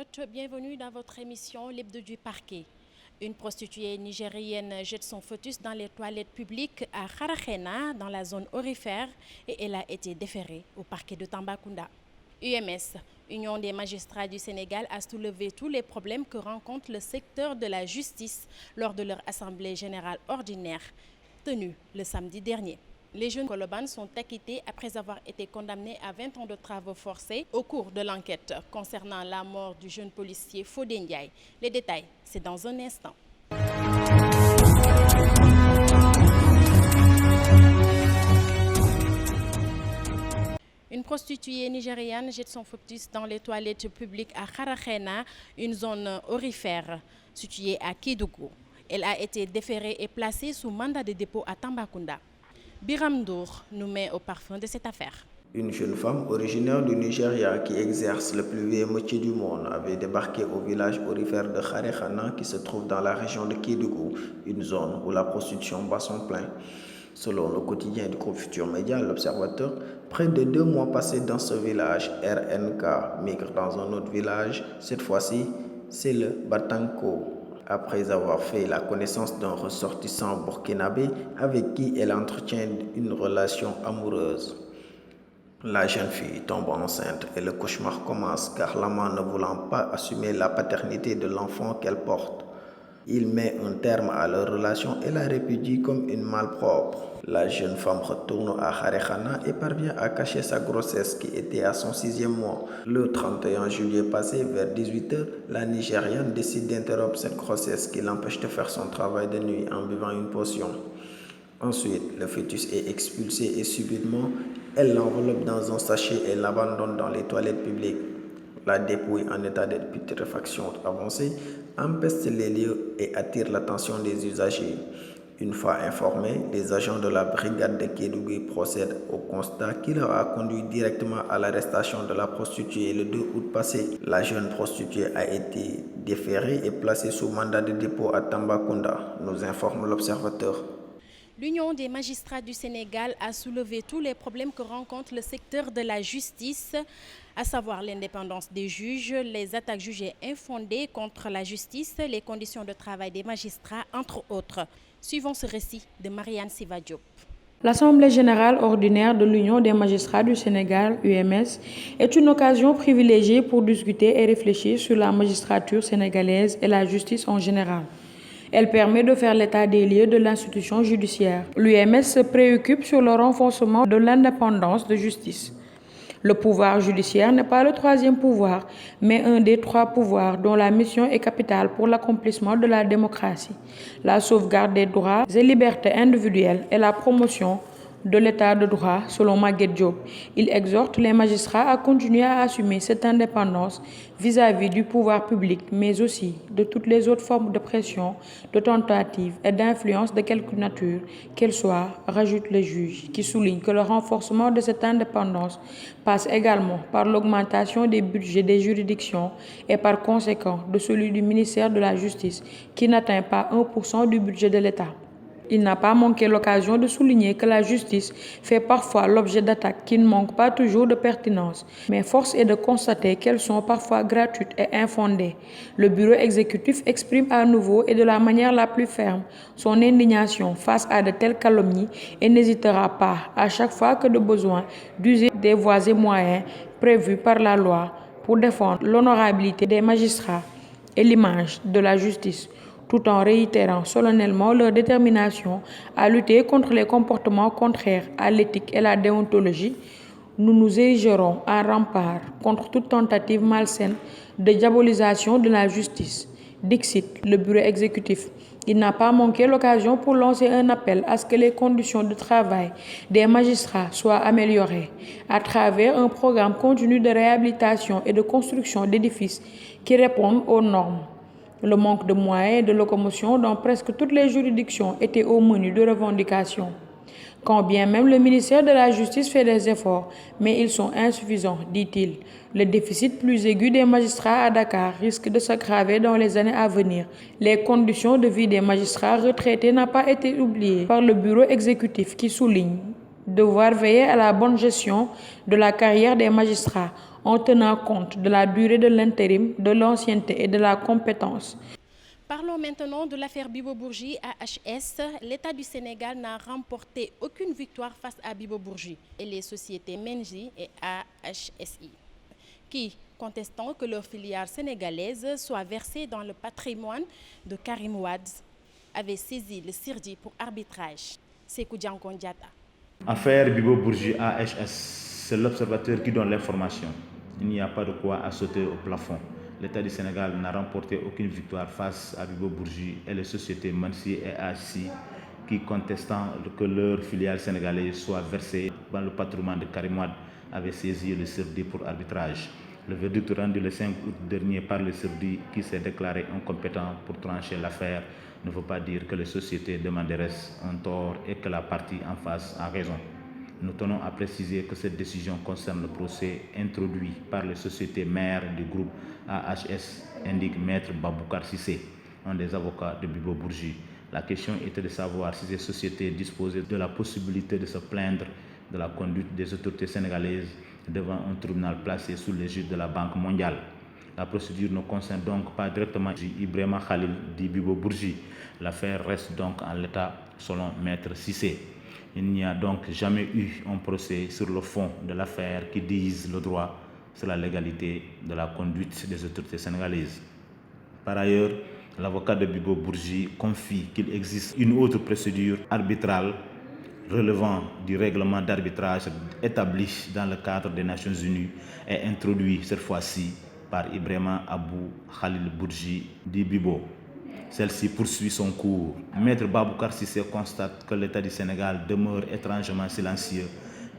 internautes, bienvenue dans votre émission L'Hebdo du Parquet. Une prostituée nigérienne jette son fœtus dans les toilettes publiques à Kharakhena, dans la zone aurifère, et elle a été déférée au parquet de Tambacounda. UMS, Union des magistrats du Sénégal, a soulevé tous les problèmes que rencontre le secteur de la justice lors de leur assemblée générale ordinaire tenue le samedi dernier. Les jeunes Koloban sont acquittés après avoir été condamnés à 20 ans de travaux forcés au cours de l'enquête concernant la mort du jeune policier Fodé Ndiaye. Les détails, c'est dans un instant. Une prostituée nigériane jette son fœtus dans les toilettes publiques à Kharakhena, une zone aurifère située à Kédougou. Elle a été déférée et placée sous mandat de dépôt à Tambacounda. Biram Ndour nous met au parfum de cette affaire. Une jeune femme originaire du Nigeria qui exerce le plus vieux métier du monde avait débarqué au village aurifère de Kharakhena qui se trouve dans la région de Kédougou, une zone où la prostitution bat son plein. Selon le quotidien du groupe Futur Média, l'Observateur, près de 2 mois passés dans ce village, RNK migre dans un autre village. Cette fois-ci, c'est le Batanko. Après avoir fait la connaissance d'un ressortissant burkinabé avec qui elle entretient une relation amoureuse. La jeune fille tombe enceinte et le cauchemar commence car l'amant ne voulant pas assumer la paternité de l'enfant qu'elle porte. Il met un terme à leur relation et la répudie comme une malpropre. La jeune femme retourne à Kharakhena et parvient à cacher sa grossesse qui était à son 6e mois. Le 31 juillet passé, vers 18 h, la Nigériane décide d'interrompre cette grossesse qui l'empêche de faire son travail de nuit en buvant une potion. Ensuite, le fœtus est expulsé et subitement, elle l'enveloppe dans un sachet et l'abandonne dans les toilettes publiques. La dépouille en état de putréfaction avancée empeste les lieux et attire l'attention des usagers. Une fois informés, les agents de la brigade de Kédougou procèdent au constat qui leur a conduit directement à l'arrestation de la prostituée le 2 août passé. La jeune prostituée a été déférée et placée sous mandat de dépôt à Tambacounda, nous informe l'Observateur. L'Union des magistrats du Sénégal a soulevé tous les problèmes que rencontre le secteur de la justice, à savoir l'indépendance des juges, les attaques jugées infondées contre la justice, les conditions de travail des magistrats, entre autres. Suivons ce récit de Marianne Siva Diop. L'Assemblée générale ordinaire de l'Union des magistrats du Sénégal, UMS, est une occasion privilégiée pour discuter et réfléchir sur la magistrature sénégalaise et la justice en général. Elle permet de faire l'état des lieux de l'institution judiciaire. L'UMS se préoccupe sur le renforcement de l'indépendance de justice. Le pouvoir judiciaire n'est pas le 3e pouvoir, mais un des 3 pouvoirs dont la mission est capitale pour l'accomplissement de la démocratie, la sauvegarde des droits et libertés individuelles et la promotion de l'état de droit, selon Maguette Diop. Il exhorte les magistrats à continuer à assumer cette indépendance vis-à-vis du pouvoir public, mais aussi de toutes les autres formes de pression, de tentative et d'influence de quelque nature qu'elle soit, rajoute le juge, qui souligne que le renforcement de cette indépendance passe également par l'augmentation des budgets des juridictions et par conséquent de celui du ministère de la Justice, qui n'atteint pas 1% du budget de l'État. Il n'a pas manqué l'occasion de souligner que la justice fait parfois l'objet d'attaques qui ne manquent pas toujours de pertinence, mais force est de constater qu'elles sont parfois gratuites et infondées. Le bureau exécutif exprime à nouveau et de la manière la plus ferme son indignation face à de telles calomnies et n'hésitera pas, à chaque fois que de besoin, d'user des voies et moyens prévus par la loi pour défendre l'honorabilité des magistrats et l'image de la justice, tout en réitérant solennellement leur détermination à lutter contre les comportements contraires à l'éthique et la déontologie. Nous nous érigerons en rempart contre toute tentative malsaine de diabolisation de la justice. Dixit, le bureau exécutif. Il n'a pas manqué l'occasion pour lancer un appel à ce que les conditions de travail des magistrats soient améliorées à travers un programme continu de réhabilitation et de construction d'édifices qui répondent aux normes. Le manque de moyens et de locomotion dans presque toutes les juridictions était au menu de revendications. Quand bien même le ministère de la Justice fait des efforts, mais ils sont insuffisants, dit-il. Le déficit plus aigu des magistrats à Dakar risque de s'aggraver dans les années à venir. Les conditions de vie des magistrats retraités n'ont pas été oubliées par le bureau exécutif qui souligne devoir veiller à la bonne gestion de la carrière des magistrats en tenant compte de la durée de l'intérim, de l'ancienneté et de la compétence. Parlons maintenant de l'affaire Bibo Bourgi à HS. L'État du Sénégal n'a remporté aucune victoire face à Bibo Bourgi et les sociétés Menji et AHSI, qui, contestant que leurs filiales sénégalaises soient versées dans le patrimoine de Karim Wade, avaient saisi le CIRDI pour arbitrage. Sékou Diankon Diatta. Affaire Bibo Bourgi AHS, c'est l'observateur qui donne l'information. Il n'y a pas de quoi à sauter au plafond. L'État du Sénégal n'a remporté aucune victoire face à Bibo Bourgi et les sociétés Mansi et AHC qui, contestant que leurs filiales sénégalaises soient versées dans le patrimoine de Karim Wade, avaient saisi le CIRDI pour arbitrage. Le verdict rendu le 5 août dernier par le CIRDI, qui s'est déclaré incompétent pour trancher l'affaire, ne veut pas dire que les sociétés demanderesses ont tort et que la partie en face a raison. Nous tenons à préciser que cette décision concerne le procès introduit par les sociétés mères du groupe AHS, indique Maître Baboukar Sissé, un des avocats de Bibo Bourgi. La question était de savoir si ces sociétés disposaient de la possibilité de se plaindre de la conduite des autorités sénégalaises devant un tribunal placé sous l'égide de la Banque mondiale. La procédure ne concerne donc pas directement Ibrahima Khalil dit Bibo Bourgi. L'affaire reste donc en l'état selon Maître Sissé. Il n'y a donc jamais eu un procès sur le fond de l'affaire qui dise le droit sur la légalité de la conduite des autorités sénégalaises. Par ailleurs, l'avocat de Bibo Bourgi confie qu'il existe une autre procédure arbitrale relevant du règlement d'arbitrage établi dans le cadre des Nations Unies et introduit cette fois-ci par Ibrahima Abou Khalil Bourgi dit Bibo. Celle-ci poursuit son cours. Maître Baboukar Sissé constate que l'État du Sénégal demeure étrangement silencieux,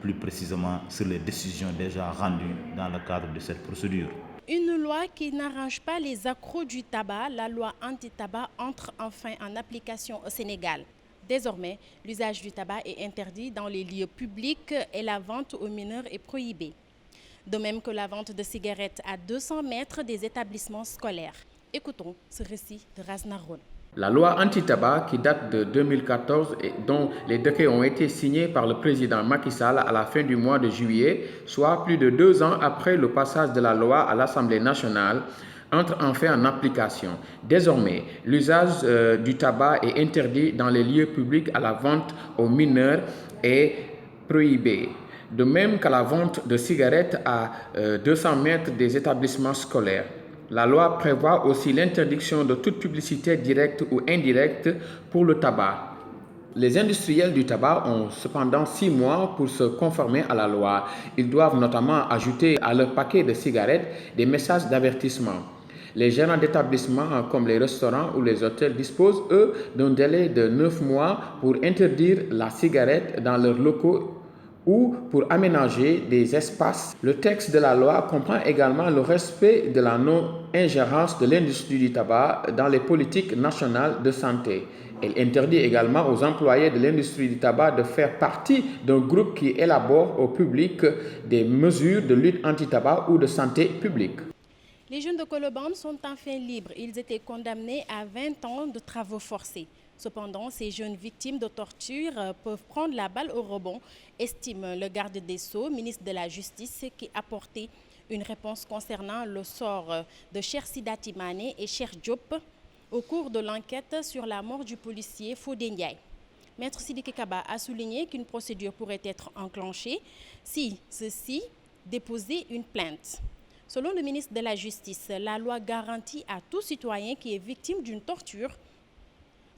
plus précisément sur les décisions déjà rendues dans le cadre de cette procédure. Une loi qui n'arrange pas les accros du tabac, la loi anti-tabac, entre enfin en application au Sénégal. Désormais, l'usage du tabac est interdit dans les lieux publics et la vente aux mineurs est prohibée. De même que la vente de cigarettes à 200 mètres des établissements scolaires. Écoutons ce récit de Raznaroun. La loi anti-tabac qui date de 2014 et dont les décrets ont été signés par le président Macky Sall à la fin du mois de juillet, soit plus de 2 ans après le passage de la loi à l'Assemblée nationale, entre enfin en application. Désormais, l'usage du tabac est interdit dans les lieux publics à la vente aux mineurs est prohibé. De même qu'à la vente de cigarettes à 200 mètres des établissements scolaires. La loi prévoit aussi l'interdiction de toute publicité directe ou indirecte pour le tabac. Les industriels du tabac ont cependant 6 mois pour se conformer à la loi. Ils doivent notamment ajouter à leur paquet de cigarettes des messages d'avertissement. Les gérants d'établissements comme les restaurants ou les hôtels disposent, eux, d'un délai de 9 mois pour interdire la cigarette dans leurs locaux ou pour aménager des espaces. Le texte de la loi comprend également le respect de la non-ingérence de l'industrie du tabac dans les politiques nationales de santé. Elle interdit également aux employés de l'industrie du tabac de faire partie d'un groupe qui élabore au public des mesures de lutte anti-tabac ou de santé publique. Les jeunes de Colobane sont enfin libres. Ils étaient condamnés à 20 ans de travaux forcés. Cependant, ces jeunes victimes de torture peuvent prendre la balle au rebond, estime le garde des Sceaux, ministre de la Justice, qui a apporté une réponse concernant le sort de Cheikh Sidati Mané et Cheikh Diop au cours de l'enquête sur la mort du policier Fodé Ndiaye. Maître Sidiki Kaba a souligné qu'une procédure pourrait être enclenchée si ceux-ci déposaient une plainte. Selon le ministre de la Justice, la loi garantit à tout citoyen qui est victime d'une torture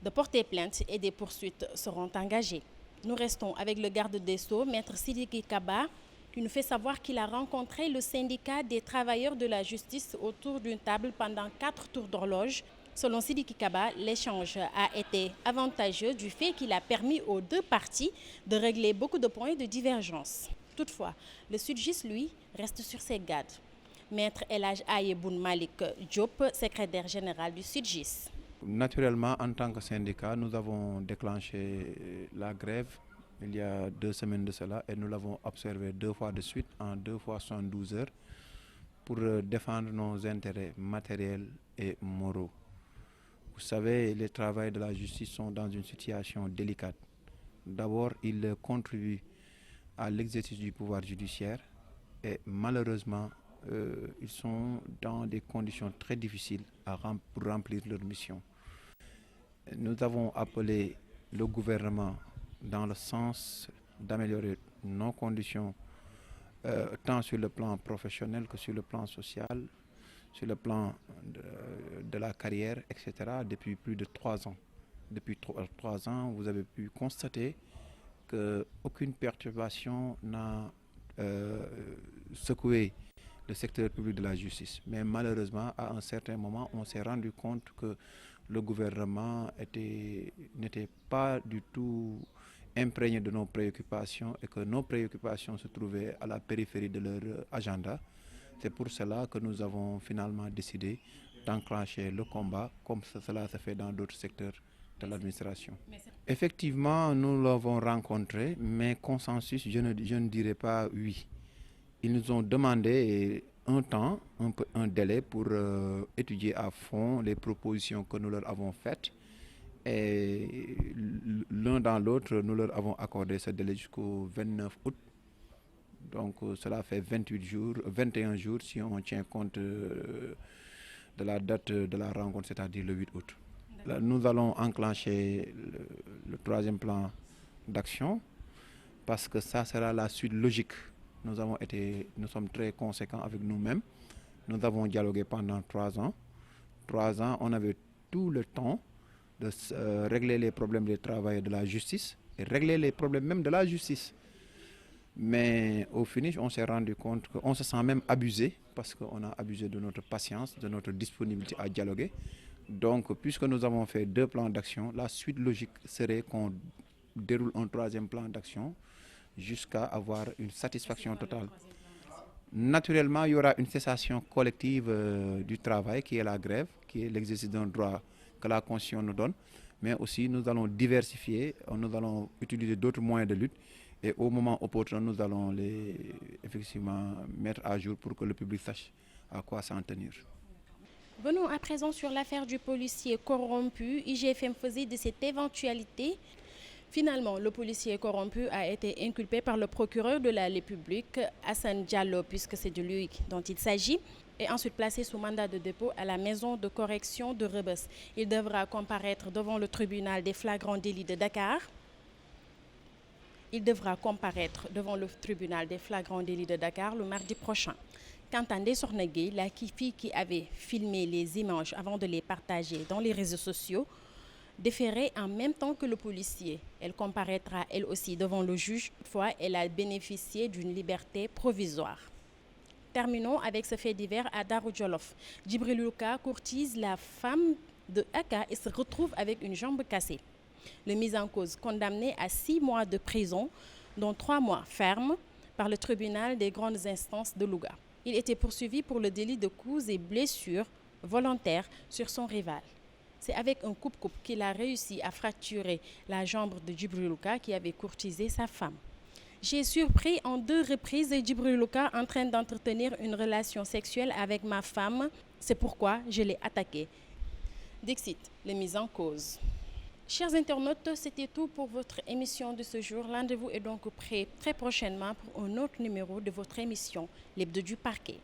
de porter plainte et des poursuites seront engagées. Nous restons avec le garde des Sceaux, Maître Sidiki Kaba, qui nous fait savoir qu'il a rencontré le syndicat des travailleurs de la justice autour d'une table pendant 4 tours d'horloge. Selon Sidiki Kaba, l'échange a été avantageux du fait qu'il a permis aux 2 parties de régler beaucoup de points de divergence. Toutefois, le Sudgis, lui, reste sur ses gardes. Maître Elhadj Ayeboun Malik Diop, secrétaire général du Sudgis. Naturellement, en tant que syndicat, nous avons déclenché la grève il y a 2 semaines de cela et nous l'avons observé 2 fois de suite en 2 fois 72 heures pour défendre nos intérêts matériels et moraux. Vous savez, les travailleurs de la justice sont dans une situation délicate. D'abord, ils contribuent à l'exercice du pouvoir judiciaire et malheureusement, ils sont dans des conditions très difficiles pour remplir leur mission. Nous avons appelé le gouvernement dans le sens d'améliorer nos conditions, tant sur le plan professionnel que sur le plan social, sur le plan de la carrière, etc., depuis plus de 3 ans. Depuis 3 ans, vous avez pu constater qu'aucune perturbation n'a secoué le secteur public de la justice. Mais malheureusement, à un certain moment, on s'est rendu compte que le gouvernement n'était pas du tout imprégné de nos préoccupations et que nos préoccupations se trouvaient à la périphérie de leur agenda. C'est pour cela que nous avons finalement décidé d'enclencher le combat, comme cela se fait dans d'autres secteurs de l'administration. Effectivement, nous l'avons rencontré, mais consensus, je ne dirais pas oui. Ils nous ont demandé un délai pour étudier à fond les propositions que nous leur avons faites. Et l'un dans l'autre, nous leur avons accordé ce délai jusqu'au 29 août. Donc cela fait 21 jours si on tient compte de la date de la rencontre, c'est-à-dire le 8 août. Là, nous allons enclencher le 3e plan d'action parce que ça sera la suite logique. Nous sommes très conséquents avec nous-mêmes. Nous avons dialogué pendant 3 ans. 3 ans, on avait tout le temps de régler les problèmes des travailleurs de la justice et régler les problèmes même de la justice. Mais au finish, on s'est rendu compte qu'on se sent même abusé parce qu'on a abusé de notre patience, de notre disponibilité à dialoguer. Donc, puisque nous avons fait 2 plans d'action, la suite logique serait qu'on déroule un 3e plan d'action jusqu'à avoir une satisfaction totale. Naturellement, il y aura une cessation collective du travail qui est la grève, qui est l'exercice d'un droit que la Constitution nous donne. Mais aussi, nous allons diversifier, nous allons utiliser d'autres moyens de lutte. Et au moment opportun, nous allons les effectivement mettre à jour pour que le public sache à quoi s'en tenir. Venons à présent sur l'affaire du policier corrompu. IGFM faisait de cette éventualité. Finalement, le policier corrompu a été inculpé par le procureur de la République, Hassan Diallo, puisque c'est de lui dont il s'agit, et ensuite placé sous mandat de dépôt à la maison de correction de Rebeuss. Il devra comparaître devant le tribunal des flagrants délits de Dakar. Il devra comparaître devant le tribunal des flagrants délits de Dakar le mardi prochain. Quant à Ndeye Sokhna Gueye, la fille qui avait filmé les images avant de les partager dans les réseaux sociaux, déférée en même temps que le policier. Elle comparaîtra elle aussi devant le juge. Toutefois, elle a bénéficié d'une liberté provisoire. Terminons avec ce fait divers à Darou Djolof. Djibril Louka courtise la femme de Aka et se retrouve avec une jambe cassée. Le mis en cause, condamné à 6 mois de prison, dont 3 mois fermes, par le tribunal des grandes instances de Louga. Il était poursuivi pour le délit de coups et blessures volontaires sur son rival. C'est avec un coupe-coupe qu'il a réussi à fracturer la jambe de Djibril Louka qui avait courtisé sa femme. J'ai surpris en 2 reprises Djibril Louka en train d'entretenir une relation sexuelle avec ma femme. C'est pourquoi je l'ai attaqué. Dixit, le mis en cause. Chers internautes, c'était tout pour votre émission de ce jour. Rendez-vous est donc prêt très prochainement pour un autre numéro de votre émission, l'Hebdo du Parquet.